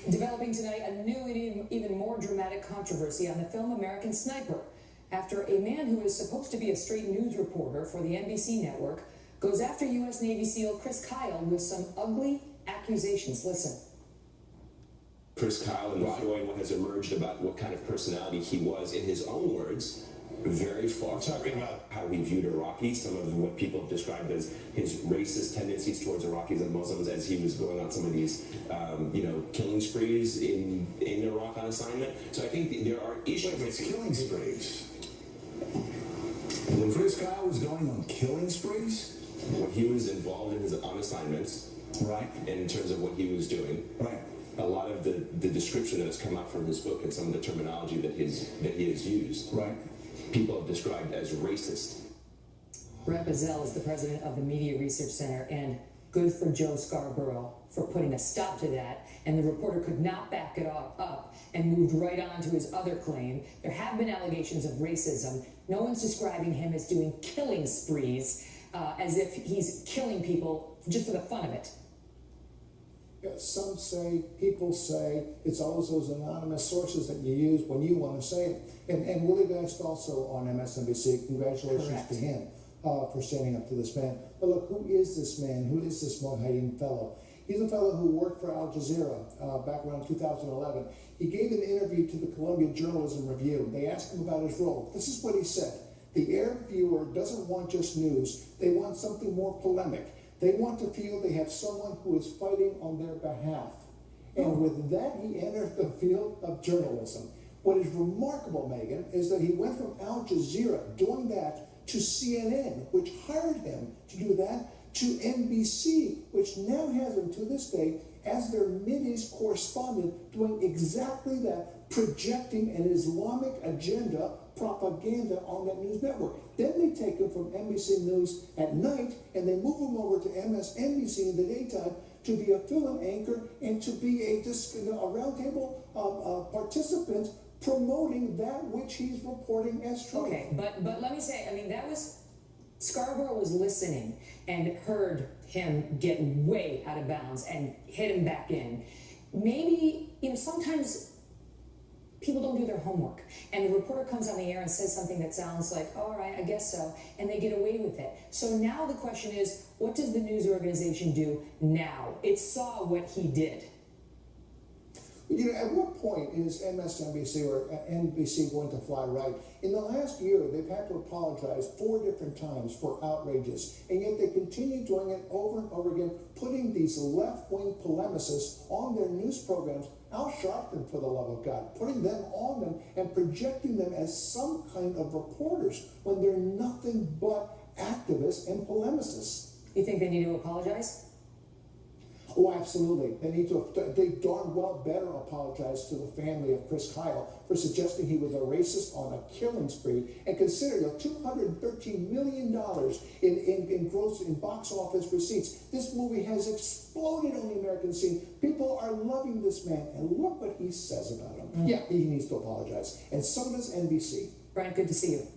Developing tonight, a new and even more dramatic controversy on the film American Sniper, after a man who is supposed to be a straight news reporter for the NBC network goes after U.S. Navy SEAL Chris Kyle with some ugly accusations. Listen. Chris Kyle and what has emerged about what kind of personality he was, in his own words, very far. Talking about how he viewed Iraqis, some of what people have described as his racist tendencies towards Iraqis and Muslims as he was going on some of these, killing sprees in Iraq on assignment. So I think there are issues. Wait, killing sprees? When Chris Kyle was going on killing sprees? When he was involved on assignments, right, and in terms of what he was doing, right. A lot of the description that has come out from his book and some of the terminology that he has used, right, people have described as racist. Brett Bazell is the president of the Media Research Center, and good for Joe Scarborough for putting a stop to that. And the reporter could not back it up and moved right on to his other claim. There have been allegations of racism. No one's describing him as doing killing sprees, as if he's killing people just for the fun of it. Some say, people say, it's always those anonymous sources that you use when you want to say it. And Willie Geist also on MSNBC, congratulations Correct. to him for standing up to this man. But look, who is this man? Who is this Mujahideen fellow? He's a fellow who worked for Al Jazeera back around 2011. He gave an interview to the Columbia Journalism Review. They asked him about his role. This is what he said. The Arab viewer doesn't want just news. They want something more polemic. They want to feel they have someone who is fighting on their behalf. And with that, he entered the field of journalism. What is remarkable, Megan, is that he went from Al Jazeera doing that to CNN, which hired him to do that, to NBC, which now has him to this day as their Mideast correspondent, doing exactly that, projecting an Islamic agenda, propaganda on that news network. Then they take him from NBC News at night and they move him over to MSNBC in the daytime to be a fill-in anchor and to be a roundtable participant promoting that which he's reporting as true. Okay, but let me say, I mean, that was, Scarborough was listening and heard him get way out of bounds and hit him back in. Maybe, sometimes people don't do their homework, and the reporter comes on the air and says something that sounds like, all right, I guess so, and they get away with it. So now the question is, what does the news organization do now? It saw what he did. At what point is MSNBC or NBC going to fly right? In the last year, they've had to apologize 4 different times for outrages, and yet they continue doing it over and over again, putting these left-wing polemicists on their news programs. Al Sharpton, for the love of God, putting them on them and projecting them as some kind of reporters when they're nothing but activists and polemicists. You think they need to apologize? Oh, absolutely. They darn well better apologize to the family of Chris Kyle for suggesting he was a racist on a killing spree, and consider $213 million in box office receipts. This movie has exploded on the American scene. People are loving this man, and look what he says about him. Yeah, he needs to apologize. And so does NBC. Brian, good to see you.